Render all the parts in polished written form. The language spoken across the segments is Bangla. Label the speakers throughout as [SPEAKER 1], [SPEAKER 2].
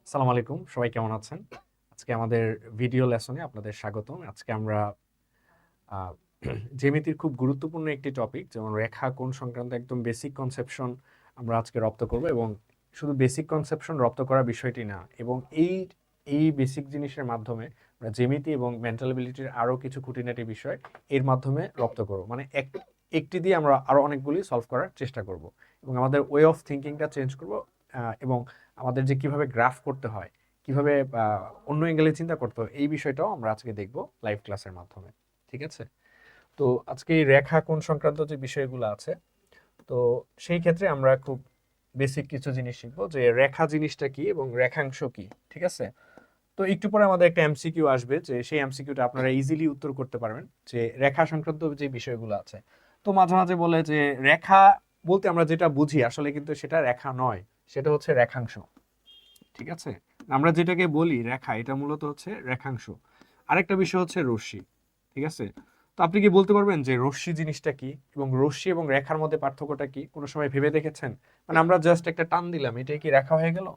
[SPEAKER 1] আসসালামু আলাইকুম, সবাই কেমন আছেন? আজকে আমাদের ভিডিও লেসনে আপনাদের স্বাগতম। আজকে আমরা আ জ্যামিতির খুব গুরুত্বপূর্ণ একটি টপিক যেমন রেখা কোণ সংক্রান্ত একদম বেসিক কনসেপশন আমরা আজকে রপ্ত করব এবং শুধু বেসিক কনসেপশন রপ্ত করা বিষয়টি না এবং এই বেসিক জিনিসের মাধ্যমে আমরা জ্যামিতি এবং মেন্টাল এবিলিটির আরও কিছু খুঁটিনাটি বিষয় এর মাধ্যমে রপ্ত করব। মানে একটি দিয়ে আমরা আরও অনেকগুলি সলভ করার চেষ্টা করব এবং আমাদের ওয়ে অফ থিংকিংটা চেঞ্জ করব এবং আমাদের যে কিভাবে গ্রাফ করতে হয়, কিভাবে অন্য অ্যাঙ্গেলে চিন্তা করতে হয়, এই বিষয়টাও আমরা আজকে দেখব লাইভ ক্লাসের মাধ্যমে। ঠিক আছে? তো আজকে এই রেখা কোণ সংক্রান্ত যে বিষয়গুলো আছে, তো সেই ক্ষেত্রে আমরা খুব বেসিক কিছু জিনিস শিখবো যে রেখা জিনিসটা কি এবং রেখাংশ কি। ঠিক আছে? তো একটু পরে আমাদের একটা এমসিকিউ আসবে, যে সেই এমসিকিউটা আপনারা ইজিলি উত্তর করতে পারবেন যে রেখা সংক্রান্ত যে বিষয়গুলো আছে। তো মাঝে মাঝে বলে যে রেখা বলতে আমরা যেটা বুঝি আসলে কিন্তু সেটা রেখা নয়, সেটা হচ্ছে রেখাংশ। ঠিক আছে? আমরা যেটাকে বলি রেখা, এটা মূলত হচ্ছে রেখাংশ। আরেকটা বিষয় হচ্ছে রশ্মি। ঠিক আছে? তো আপনি কি বলতে পারবেন যে রশ্মি জিনিসটা কি এবং রশ্মি এবং রেখার মধ্যে পার্থক্যটা কি? কোনো সময় ভেবে দেখেছেন? মানে আমরা জাস্ট একটা টান দিলাম, এটাই কি রেখা হয়ে গেল?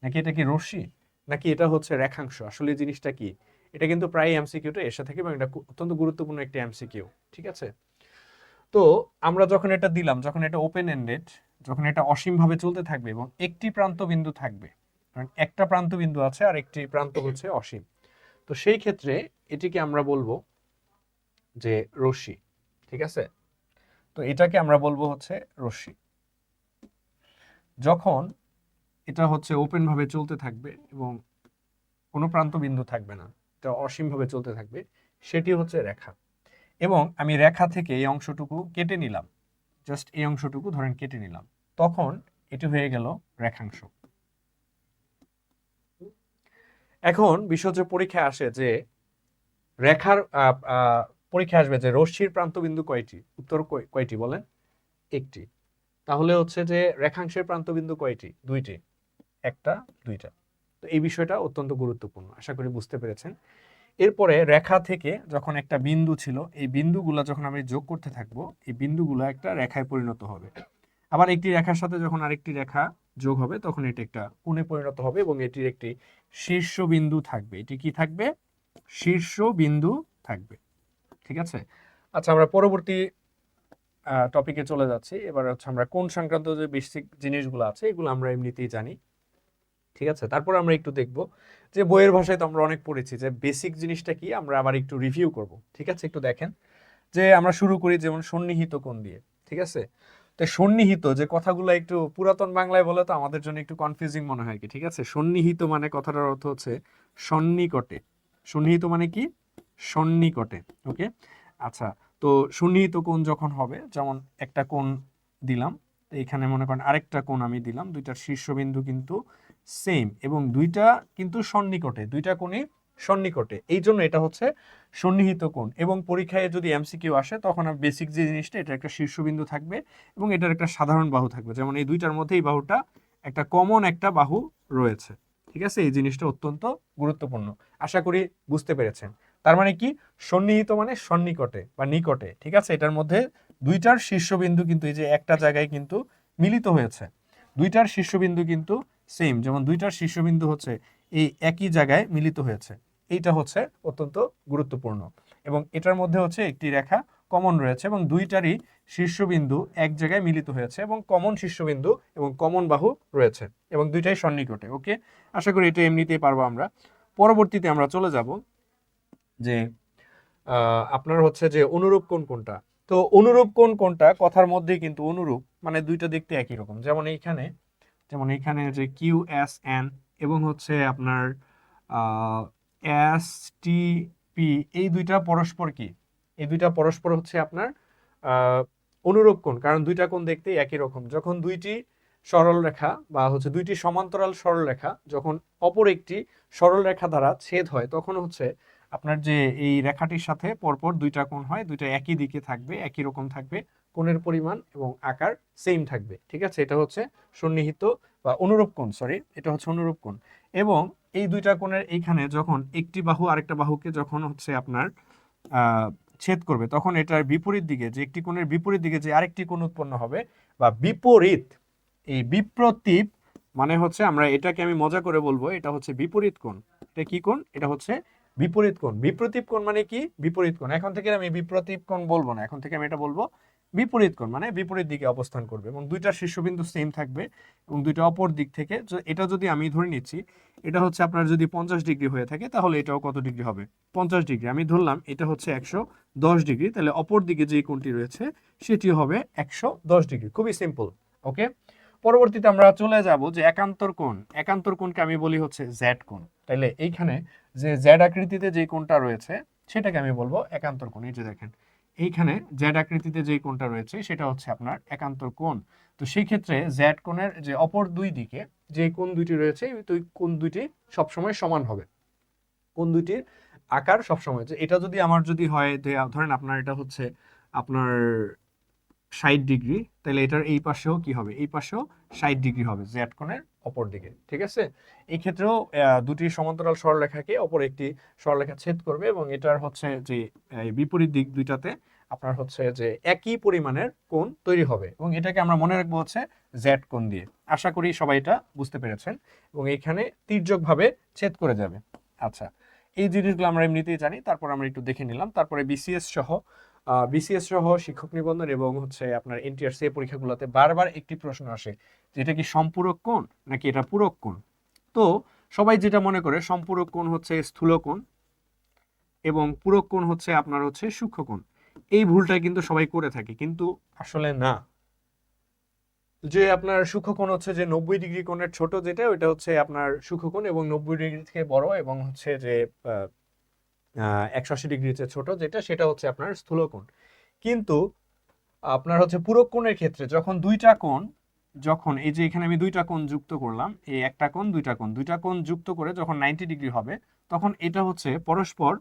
[SPEAKER 1] নাকি এটা কি রশ্মি? নাকি এটা হচ্ছে রেখাংশ? আসলে এই জিনিসটা কি? এটা কিন্তু প্রায় এমসিকিউতে এসে থাকে এবং এটা অত্যন্ত গুরুত্বপূর্ণ একটা এমসিকিউ। ঠিক আছে? তো আমরা যখন এটা দিলাম, যখন এটা ওপেন এন্ডেড, যখন এটা অসীমভাবে চলতে থাকবে এবং একটি প্রান্ত বিন্দু থাকবে, কারণ একটা প্রান্ত বিন্দু আছে আর একটি প্রান্ত হচ্ছে অসীম, তো সেই ক্ষেত্রে এটিকে আমরা বলবো যে রশ্মি। ঠিক আছে? তো এটাকে আমরা বলবো হচ্ছে রশ্মি। যখন এটা হচ্ছে ওপেন ভাবে চলতে থাকবে এবং কোনো প্রান্ত বিন্দু থাকবে না, এটা অসীমভাবে চলতে থাকবে, সেটি হচ্ছে রেখা। এবং আমি রেখা থেকে এই অংশটুকু কেটে নিলাম, জাস্ট এই অংশটুকু ধরেন কেটে নিলাম, তখন এটি হয়ে গেল রেখাংশ। এখন বিষয় হচ্ছে পরীক্ষায় আসে যে রেখার পরীক্ষায় আসবে যে রশ্মির প্রান্তবিন্দু কয়টি, উত্তর কয়টি বলেন? একটি। তাহলে হচ্ছে যে রেখাংশের প্রান্তবিন্দু কয়টি? দুইটি। একটা, দুইটা। তো এই বিষয়টা অত্যন্ত গুরুত্বপূর্ণ, আশা করি বুঝতে পেরেছেন। এরপরে রেখা থেকে যখন একটা বিন্দু ছিল, এই বিন্দুগুলা যখন আমি যোগ করতে থাকবো, এই বিন্দুগুলা একটা রেখায় পরিণত হবে। আবার একটি রেখার সাথে যখন আরেকটি রেখা যোগ হবে, তখন এটি একটা কোণে পরিণত হবে এবং এটির একটি শীর্ষবিন্দু থাকবে। এটি কি থাকবে? শীর্ষবিন্দু থাকবে। ঠিক আছে? আচ্ছা, আমরা পরবর্তী টপিকে চলে যাচ্ছি। এবার হচ্ছে আমরা কোণ সংক্রান্ত যে বেসিক জিনিসগুলো আছে এগুলো আমরা এমনিতেই জানি। ঠিক আছে? তারপর আমরা একটু দেখব যে বইয়ের ভাষায় তো আমরা অনেক পড়েছি, যে বেসিক জিনিসটা কি আমরা আবার একটু রিভিউ করব। ঠিক আছে? একটু দেখেন যে আমরা শুরু করি যেমন সন্নিহিত কোণ দিয়ে। ঠিক আছে? তো সন্নিহিত যে কথাগুলো একটু পুরাতন বাংলায় বলে তো আমাদের জন্য একটু কনফিউজিং মনে হয় কি। ঠিক আছে? সন্নিহিত মানে কথাটার অর্থ হচ্ছে সন্নিকটে। সন্নিহিত মানে কি? সন্নিকটে। ওকে? আচ্ছা, তো সন্নিহিত কোণ যখন হবে, যেমন একটা কোণ দিলাম, তো এখানে মনে করেন আরেকটা কোণ আমি দিলাম, দুইটার শীর্ষবিন্দু কিন্তু সেম এবং দুইটা কিন্তু সন্নিকটে, দুইটা কোণই সন্নিকটে, এই জন্য এটা হচ্ছে সন্নিহিত কোণ। এবং পরীক্ষায় যদি এমসিকিউ আসে তখন বেসিক যে জিনিসটা, এটা একটা শীর্ষবিন্দু থাকবে এবং এটার একটা সাধারণ বাহু থাকবে, যেমন এই দুইটার মধ্যে এই বাহুটা একটা কমন একটা বাহু রয়েছে। ঠিক আছে? এই জিনিসটা অত্যন্ত গুরুত্বপূর্ণ, আশা করি বুঝতে পেরেছেন। তার মানে কি? সন্নিহিত মানে সন্নিকটে বা নিকটে। ঠিক আছে? এটার মধ্যে দুইটার শীর্ষবিন্দু কিন্তু এই যে একটা জায়গায় কিন্তু মিলিত হয়েছে, দুইটার শীর্ষবিন্দু কিন্তু সেম, যেমন দুইটার শীর্ষবিন্দু হচ্ছে এই একই জায়গায় মিলিত হয়েছে। এইটা হচ্ছে অত্যন্ত গুরুত্বপূর্ণ এবং এটার মধ্যে হচ্ছে একটি রেখা কমন রয়েছে এবং দুইটারই শীর্ষবিন্দু এক জায়গায় মিলিত হয়েছে এবং কমন শীর্ষবিন্দু এবং কমন বাহু রয়েছে এবং দুইটাই সন্নিকটে। ওকে? আশা করি এটা এমনিতেই পারবো আমরা। পরবর্তীতে আমরা চলে যাব যে আপনার হচ্ছে যে অনুরূপ কোণ কোনটা। তো অনুরূপ কোণ কোনটা কথার মধ্যেই কিন্তু অনুরূপ মানে দুইটা দেখতে একই রকম, যেমন এইখানে যে কিউ এস এন এবং হচ্ছে আপনার এস টি পি, এই দুইটা পরস্পর কি? এই দুইটা পরস্পর হচ্ছে আপনার আহ, অনুরূপ কোণ, কারণ দুইটা কোণ দেখতে একই রকম। যখন দুইটি সরল রেখা বা হচ্ছে দুইটি সমান্তরাল সরল রেখা যখন অপর একটি সরল রেখা দ্বারা ছেদ হয়, তখন হচ্ছে আপনার যে এই রেখাটির সাথে পরপর দুইটা কোণ হয়, দুইটা একই দিকে থাকবে, একই রকম থাকবে, কোণের পরিমাণ এবং আকার সেম থাকবে। ঠিক আছে? এটা হচ্ছে সন্নিহিত বা অনুরূপ কোণ, সরি, এটা হচ্ছে অনুরূপ কোণ। এবং এই দুইটা কোণের এইখানে যখন একটি বাহু আরেকটা বাহুকে যখন হচ্ছে আপনার ছেদ করবে, তখন এটার বিপরীত দিকে যে একটি কোণের বিপরীত দিকে যে আরেকটি কোণ উৎপন্ন হবে বা বিপরীত, এই বিপ্রতীপ মানে হচ্ছে আমরা এটাকে আমি মজা করে বলবো এটা হচ্ছে বিপরীত কোণ। এটা কি কোণ? এটা হচ্ছে বিপরীত কোণ। বিপ্রতীপ কোণ মানে কি? বিপরীত কোণ। এখন থেকে আমি বিপ্রতীপ কোণ বলবো না, এখন থেকে আমি এটা বলবো বিপরীত কোণ, মানে বিপরীত দিকে অবস্থান করবে এবং দুইটা শীর্ষবিন্দু সেম থাকবে এবং দুইটা অপর দিক থেকে এটা যদি আমি ধরে নিচ্ছি এটা হচ্ছে আপনার যদি 50 ডিগ্রি হয়ে থাকে তাহলে এটাও কত ডিগ্রি হবে? 50 ডিগ্রি। আমি ধরলাম এটা হচ্ছে 110 ডিগ্রি, তাহলে অপর দিকে যে কোণটি রয়েছে সেটি হবে 110 ডিগ্রি। খুবই সিম্পল। ওকে, পরবর্তীতে আমরা চলে যাব যে একান্তর কোণ। একান্তর কোণকে আমি বলি হচ্ছে জেড কোণ। তাইলে এইখানে যে জেড আকৃতিতে যে কোণটা রয়েছে সেটাকে আমি বলবো একান্তর কোণ। এই যে দেখেন এইখানে জেড আকৃতিতে যে কোণটা রয়েছে সেটা হচ্ছে আপনার একান্তর কোণ। তো সেই ক্ষেত্রে জেড কোণের যে অপর দুই দিকে যে কোণ দুইটি রয়েছে ওই কোণ দুইটি সবসময় সমান হবে। কোণ দুইটির আকার সবসময়, যে এটা যদি আমার যদি হয় ধরেন আপনার এটা হচ্ছে আপনার 60 ডিগ্রি, তাহলে এটার এই পাশেও কি হবে? এই পাশেও 60 ডিগ্রি হবে জেড কোণের অপর দিকে। ঠিক আছে, এই ক্ষেত্রেও দুটি সমান্তরাল সরলরেখাকে অপর একটি সরলরেখা ছেদ করবে এবং এটার হচ্ছে যে বিপরীত দিক দুইটাতে আপনার হচ্ছে যে একই পরিমাণের কোণ তৈরি হবে এবং এটাকে আমরা মনে রাখবো হচ্ছে জেড কোণ দিয়ে। আশা করি সবাই এটা বুঝতে পেরেছেন এবং এইখানে তির্যকভাবে ছেদ করে যাবে। আচ্ছা, এই জিনিসগুলো আমরা এমনিতেই জানি, তারপর আমরা একটু দেখে নিলাম। তারপরে বিসিএস সহ শিক্ষক নিবন্ধন এবং হচ্ছে আপনার এনটিআরসি পরীক্ষাগুলোতে বারবার একটি প্রশ্ন আসে যে এটা কি সম্পূরক কোণ নাকি এটা পূরক কোণ। তো সবাই যেটা মনে করে সম্পূরক কোণ হচ্ছে স্থূল কোণ এবং পূরক কোণ হচ্ছে আপনার হচ্ছে সূক্ষ্ম কোণ। এই ভুলটা কিন্তু সবাই করে থাকে, কিন্তু আসলে না। যে আপনার সূক্ষ্ম কোণ হচ্ছে যে 90 ডিগ্রি কোণের ছোট যেটা ওইটা হচ্ছে আপনার সূক্ষ্ম কোণ এবং 90 ডিগ্রি থেকে বড় এবং হচ্ছে যে 180 ডিগ্রির চেয়ে ছোট যেটা সেটা হচ্ছে আপনার স্থূল কোণ। কিন্তু আপনার হচ্ছে পূরক কোণের ক্ষেত্রে যখন দুইটা কোণ, যখন এই যে এখানে আমি দুইটা কোণ যুক্ত করলাম, এই একটা কোণ দুইটা কোণ যুক্ত করে যখন 90 ডিগ্রি হবে তখন এটা হচ্ছে পরস্পর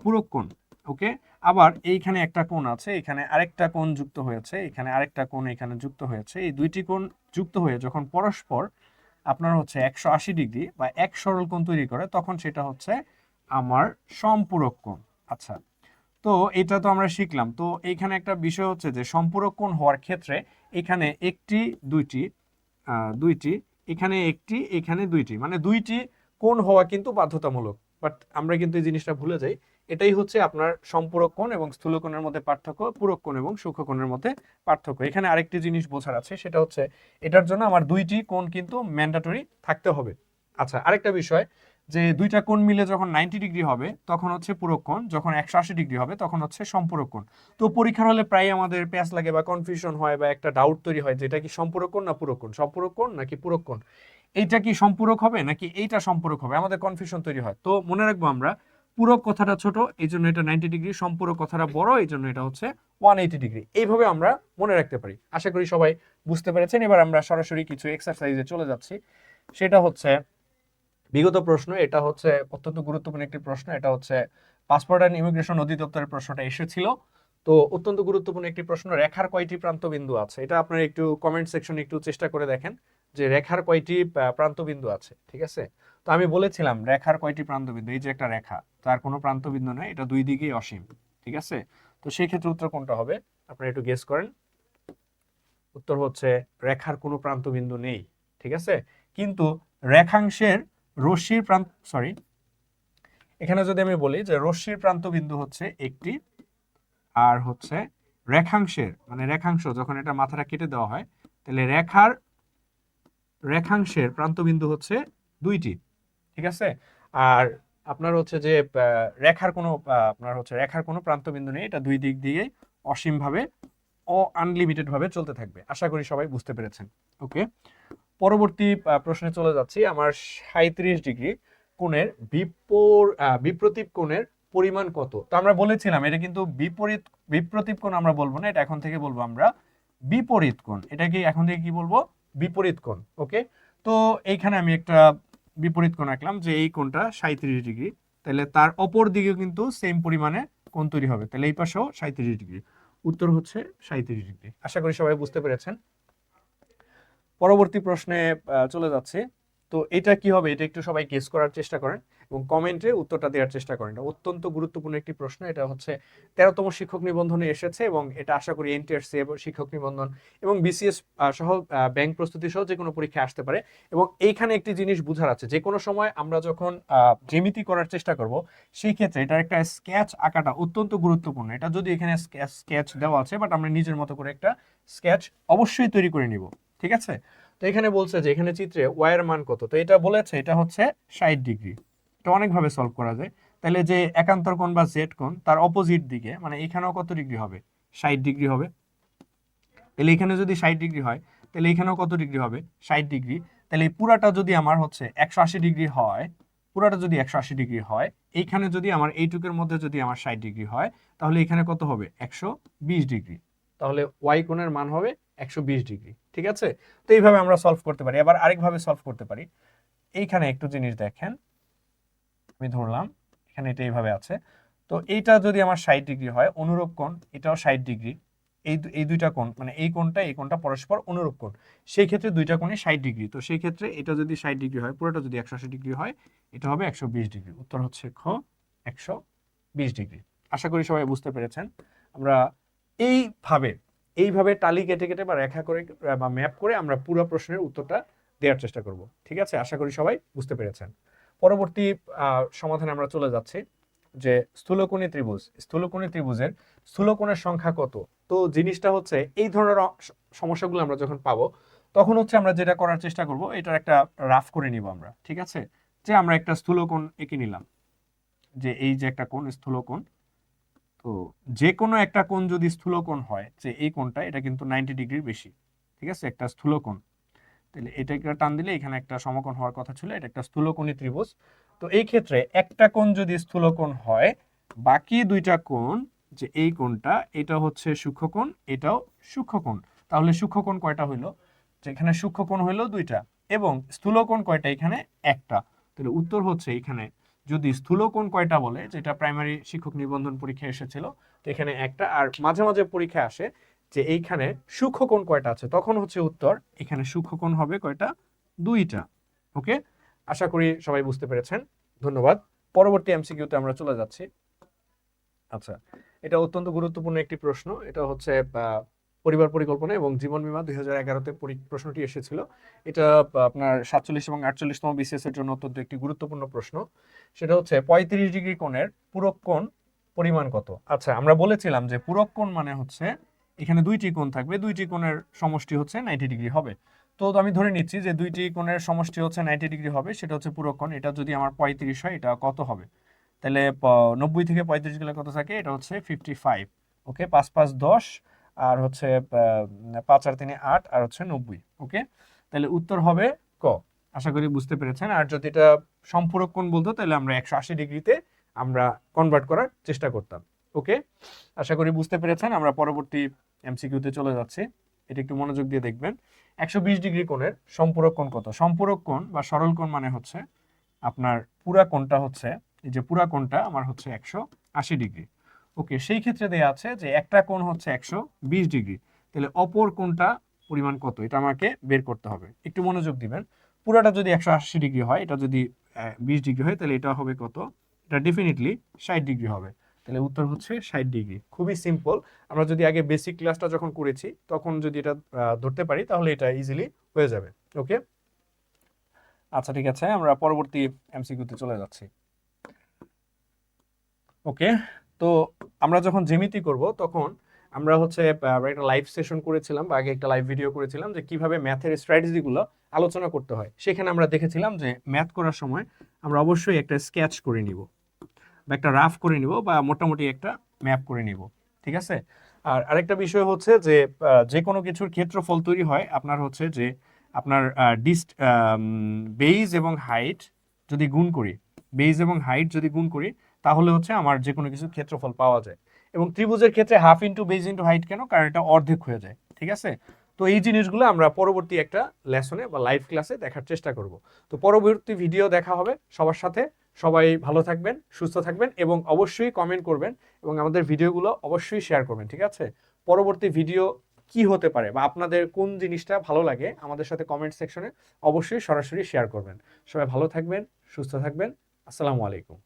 [SPEAKER 1] পূরক কোণ। ওকে, আবার এইখানে একটা কোণ আছে, এখানে আরেকটা কোণ যুক্ত হয়েছে, এখানে আরেকটা কোণ এখানে যুক্ত হয়েছে, এই দুইটি কোণ যুক্ত হয়ে যখন পরস্পর আপনার হচ্ছে 180 ডিগ্রি বা এক সরল কোণ তৈরি করে তখন সেটা হচ্ছে আমার সম্পূরক কোণ। আচ্ছা, তো এটা তো আমরা শিখলাম। তো এইখানে একটা বিষয় হচ্ছে যে সম্পূরক কোণ হওয়ার ক্ষেত্রে এখানে একটি দুইটি এখানে একটি এখানে দুইটি, মানে দুইটি কোণ হওয়া কিন্তু বাধ্যতামূলক। বাট আমরা কিন্তু এই জিনিসটা ভুলে যাই। এটাই হচ্ছে আপনার সম্পূরক কোণ এবং স্থূল কোণের মধ্যে পার্থক্য, পূরক কোণ এবং সূক্ষ্ম কোণের মধ্যে পার্থক্য। এখানে আরেকটি জিনিস বোঝার আছে, সেটা হচ্ছে এটার জন্য আমার দুইটি কোণ কিন্তু ম্যান্ডেটরি থাকতে হবে। আচ্ছা, আরেকটা বিষয় যে দুইটা কোণ মিলে যখন 90 ডিগ্রি হবে তখন হচ্ছে পূরক কোণ, যখন 180 ডিগ্রি হবে তখন হচ্ছে সম্পূরক কোণ। তো পরীক্ষার হলে প্রায় আমাদের প্যাচ লাগে বা কনফিউশন হয় বা একটা ডাউট তৈরি হয় যে এটা কি সম্পূরক কোণ না পূরক কোণ, সম্পূরক কোণ নাকি পূরক কোণ, এইটা কি সম্পূরক হবে নাকি এইটা সম্পূরক হবে, আমাদের কনফিউশন তৈরি হয়। তো মনে রাখবো আমরা পূরক কথাটা ছোট এই জন্য এটা 90 ডিগ্রি, সম্পূরক কথাটা বড় এই জন্য এটা হচ্ছে 180 ডিগ্রি। এইভাবে আমরা মনে রাখতে পারি। আশা করি সবাই বুঝতে পেরেছেন। এবার আমরা সরাসরি কিছু এক্সারসাইজে চলে যাচ্ছি। সেটা হচ্ছে বিগত প্রশ্ন, এটা হচ্ছে অত্যন্ত গুরুত্বপূর্ণ একটি প্রশ্ন। এটা হচ্ছে পাসপোর্ট অ্যান্ড ইমিগ্রেশন অধিদপ্তরের প্রশ্নটা এসেছিল। তো অত্যন্ত গুরুত্বপূর্ণ একটি প্রশ্ন, রেখার কয়টি প্রান্তবিন্দু আছে? এটা আপনারা একটু কমেন্ট সেকশনে একটু চেষ্টা করে দেখেন যে রেখার কয়টি প্রান্তবিন্দু আছে। ঠিক আছে, তো আমি বলেছিলাম রেখার কয়টি প্রান্তবিন্দু, এই যে একটা রেখা তার কোনো প্রান্তবিন্দু নেই, এটা দুই দিকেই অসীম। ঠিক আছে, তো সেই ক্ষেত্রে উত্তর কোনটা হবে আপনারা একটু গেস করেন। উত্তর হচ্ছে রেখার কোনো প্রান্তবিন্দু নেই। ঠিক আছে, কিন্তু রেখাংশের রশ্মির প্রান্ত, সরি, এখানে যদি আমি বলি যে রশ্মির প্রান্তবিন্দু হচ্ছে একটি, আর হচ্ছে রেখাংশের মানে রেখাংশ যখন এটা মাথাটা কেটে দেওয়া হয় তাহলে রেখাংশের প্রান্তবিন্দু হচ্ছে দুইটি। ঠিক আছে, আর আপনার হচ্ছে যে রেখার কোনো প্রান্তবিন্দু নেই, এটা দুই দিক দিয়েই অসীমভাবে আনলিমিটেড ভাবে চলতে থাকবে। আশা করি সবাই বুঝতে পেরেছেন। ওকে, পরবর্তী প্রশ্নে চলে যাচ্ছি। আমার 37 ডিগ্রি কোণের বিপ্রতীপ কোণের পরিমাণ কত? তো আমরা বলেছিলাম এটা কিন্তু বিপ্রতীপ কোণ আমরা বলবো না, এটা এখন থেকে বলবো আমরা বিপরীত কোণ। এটাকে এখন থেকে কি বলবো? বিপরীত কোণ। ওকে, তো এইখানে আমি একটা বিপরীত কোণ আঁকলাম যে এই কোণটা 37 ডিগ্রি, তাহলে তার অপর দিকেও কিন্তু সেম পরিমাণে কোণ তৈরি হবে, তাহলে এই পাশেও 37 ডিগ্রি। উত্তর হচ্ছে 37 ডিগ্রি। আশা করি সবাই বুঝতে পেরেছেন। পরবর্তী প্রশ্নে চলে যাচ্ছে। তো এটা কি হবে এটা একটু সবাই গেস করার চেষ্টা করেন। এবং কমেন্টে উত্তরটা দেওয়ার চেষ্টা করেন। এটা অত্যন্ত গুরুত্বপূর্ণ একটি প্রশ্ন। এটা হচ্ছে 13তম শিক্ষক নিবন্ধনে এসেছে এবং এটা আশা করি এনটিআরসি এবং শিক্ষক নিবন্ধন এবং বিসিএস সহ ব্যাংক প্রস্তুতি সহ যে কোনো পরীক্ষা আসতে পারে। এবং এইখানে একটি জিনিস বোঝার আছে, যে কোনো সময় আমরা যখন জ্যামিতি করার চেষ্টা করব সেই ক্ষেত্রে এটার একটা স্কেচ আঁকাটা অত্যন্ত গুরুত্বপূর্ণ। এটা যদি এখানে স্কেচ দেওয়া আছে, বাট আমরা নিজের মতো করে একটা স্কেচ অবশ্যই তৈরি করে নিব, ঠিক আছে? তো এখানে বলছে যে এখানে চিত্রে ওয়াই এর মান কত, তো এটা বলেছে এটা হচ্ছে 60 ডিগ্রি। এটা অনেকভাবে সলভ করা যায়। তাহলে যে একান্তর কোণ বা জেড কোণ তার অপোজিট দিকে, মানে এখানেও কত ডিগ্রি হবে, 60 ডিগ্রি হবে। তাহলে এখানে যদি 60 ডিগ্রি হয় তাহলে এখানেও কত ডিগ্রি হবে, 60 ডিগ্রি। তাহলে এই পুরাটা যদি আমার হচ্ছে 180 ডিগ্রি হয়, পুরাটা যদি 180 ডিগ্রি হয়, এইখানে যদি আমার এইটুকের মধ্যে যদি আমার 60 ডিগ্রি হয়, তাহলে এখানে কত হবে, 120 ডিগ্রি। তাহলে ওয়াই কোণের মান হবে 120 ডিগ্রি, ঠিক আছে? তো এইভাবে আমরা সলভ করতে পারি। আবার আরেকভাবে সলভ করতে পারি। এইখানে একটু জিনিস দেখেন, আমি ধরলাম এখানে এটা এইভাবে আছে। তো এইটা যদি আমার 60 ডিগ্রি হয়, অনুরূপ কোণ এটাও 60 ডিগ্রি। এই দুইটা কোণ, মানে এই কোণটা পরস্পর অনুরূপ কোণ, সেই ক্ষেত্রে দুইটা কোণই 60 ডিগ্রি। তো সেই ক্ষেত্রে এটা যদি 60 ডিগ্রি হয়, পুরোটা যদি 180 ডিগ্রি হয়, এটা হবে 120 ডিগ্রি। উত্তর হচ্ছে খ, 120 ডিগ্রি। আশা করি সবাই বুঝতে পেরেছেন। আমরা এইভাবে এইভাবে টালি কেটে কেটে বা রেখা করে বা ম্যাপ করে আমরা পুরো প্রশ্নের উত্তরটা দেওয়ার চেষ্টা করব, ঠিক আছে? আশা করি সবাই বুঝতে পেরেছেন। পরবর্তী সমাধানে আমরা চলে যাচ্ছি, যে স্থূলকোণী ত্রিভুজের স্থূলকোণের সংখ্যা কত। তো জিনিসটা হচ্ছে এই ধরনের সমস্যাগুলো আমরা যখন পাবো তখন হচ্ছে আমরা যেটা করার চেষ্টা করব, এটার একটা রাফ করে নিব আমরা, ঠিক আছে? যে আমরা একটা স্থূলকোণ এঁকে নিলাম, যে এই যে একটা কোণ স্থূলকোণ। তো যে কোনো একটা কোণ যদি স্থূলকোণ হয়, যে এই কোণটা এটা কিন্তু 90 ডিগ্রির বেশি, ঠিক আছে? একটা স্থূলকোণ, তাহলে এটা একটা টান দিলে এখানে একটা সমকোণ হওয়ার কথা ছিল, এটা একটা স্থূলকোণী ত্রিভুজ। তো এই ক্ষেত্রে একটা কোণ যদি স্থূলকোণ হয়, বাকি দুইটা কোণ, যে এই কোণটা এটা হচ্ছে সূক্ষ্মকোণ, এটাও সূক্ষ্মকোণ। তাহলে সূক্ষ্মকোণ কয়টা হইলো, যে এখানে সূক্ষ্মকোণ হইলো দুইটা এবং স্থূলকোণ কয়টা, এখানে একটা। তাহলে উত্তর হচ্ছে এখানে যদি স্থূলকোণ কয়টা বলে, যেটা প্রাইমারি শিক্ষক নিবন্ধন পরীক্ষায় এসেছিল, তো এখানে একটা। আর মাঝে মাঝে পরীক্ষায় আসে যে এইখানে সূক্ষ্মকোণ কয়টা আছে, তখন হচ্ছে উত্তর এখানে সূক্ষ্মকোণ হবে কয়টা, দুইটা। ওকে, আশা করি সবাই বুঝতে পেরেছেন। ধন্যবাদ। পরবর্তী এমসিকিউতে আমরা চলে যাচ্ছি। আচ্ছা, এটা অত্যন্ত গুরুত্বপূর্ণ একটি প্রশ্ন। এটা হচ্ছে পরিবার পরিকল্পনা এবং জীবন বীমা 2011-তে প্রশ্নটি এসেছিল। এটা আপনার 47 এবং 48তম বিসিএস এর জন্য অত্যন্ত একটি গুরুত্বপূর্ণ প্রশ্ন। সেটা হচ্ছে 35 ডিগ্রি কোণের পূরক কোণ পরিমাণ কত। আচ্ছা, আমরা বলেছিলাম যে পূরক কোণ মানে হচ্ছে এখানে দুইটি কোণ থাকবে, দুইটি কোণের সমষ্টি হচ্ছে 90 ডিগ্রি হবে। তো আমি ধরে নিচ্ছি যে দুইটি কোণের সমষ্টি হচ্ছে 90 ডিগ্রি হবে, সেটা হচ্ছে পূরক কোণ। এটা যদি আমার 35 হয়, এটা কত হবে? তাহলে 90 থেকে 35 গেলে কত থাকে, এটা হচ্ছে 55। ওকে, 5 5 10 আর হচ্ছে 5 আর 3 8 আর হচ্ছে 90। ওকে, তাহলে উত্তর হবে ক। আশা করি বুঝতে পেরেছেন। আর যদি এটা সম্পূরক কোণ বলতো তাহলে আমরা 180 ডিগ্রিতে আমরা কনভার্ট করার চেষ্টা করতাম। ওকে, আশা করি বুঝতে পেরেছেন। আমরা পরবর্তী এমসিকিউতে চলে যাচ্ছি। এটা একটু মনোযোগ দিয়ে দেখবেন। 120 ডিগ্রি কোণের সম্পূরক কোণ কত? সম্পূরক কোণ বা সরল কোণ মানে হচ্ছে আপনার পুরা কোণটা হচ্ছে, এই যে পুরা কোণটা আমার হচ্ছে 180 ডিগ্রি। ওকে, সেই ক্ষেত্রে দেয়া আছে যে একটা কোণ হচ্ছে 120 ডিগ্রি, তাহলে অপর কোণটা পরিমাণ কত, এটা আমাকে বের করতে হবে। একটু মনোযোগ দিবেন। পুরাটা যদি 180 ডিগ্রি হয়, এটা যদি 20 ডিগ্রি হয়, তাহলে এটা হবে কত? এটা ডেফিনেটলি 60 ডিগ্রি হবে। তাহলে উত্তর হচ্ছে 60 ডিগ্রি। খুবই সিম্পল। আমরা যদি আগে বেসিক ক্লাসটা যখন করেছি তখন যদি এটা ধরতে পারি তাহলে এটা ইজিলি হয়ে যাবে। ওকে, আচ্ছা ঠিক আছে, আমরা পরবর্তী এমসিকিউতে চলে যাচ্ছি। ওকে, তো আমরা যখন জ্যামিতি করব তখন আমরা হচ্ছে একটা লাইভ সেশন করেছিলাম বা আগে একটা লাইভ ভিডিও করেছিলাম যে কিভাবে ম্যাথের স্ট্র্যাটেজিগুলো আলোচনা করতে হয়। সেখানে আমরা দেখেছিলাম যে ম্যাথ করার সময় আমরা অবশ্যই একটা স্কেচ করে নিব বা একটা রাফ করে নিব বা মোটামুটি একটা ম্যাপ করে নিব, ঠিক আছে? আর আরেকটা বিষয় হচ্ছে যে যে কোনো কিছুর ক্ষেত্রফল তৈরি হয় আপনার হচ্ছে যে আপনার বেইজ এবং হাইট যদি গুণ করি, বেইজ এবং হাইট যদি গুণ করি তাহলে হচ্ছে আমার যে কোনো কিছুর ক্ষেত্রফল পাওয়া যায়। এবং ত্রিভুজের ক্ষেত্রে half into base into height কেন? কারণ এটা অর্ধেক হয়ে যায়, ঠিক আছে? তো এই জিনিসগুলো আমরা পরবর্তী একটা লেসনে বা লাইভ ক্লাসে দেখার চেষ্টা করব। তো পরবর্তী ভিডিও দেখা হবে সবার সাথে। সবাই ভালো থাকবেন, সুস্থ থাকবেন এবং অবশ্যই কমেন্ট করবেন এবং আমাদের ভিডিওগুলো অবশ্যই শেয়ার করবেন, ঠিক আছে? পরবর্তী ভিডিও কি হতে পারে বা আপনাদের কোন জিনিসটা ভালো লাগে আমাদের সাথে কমেন্ট সেকশনে অবশ্যই সরাসরি শেয়ার করবেন। সবাই ভালো থাকবেন, সুস্থ থাকবেন। আসসালামু আলাইকুম।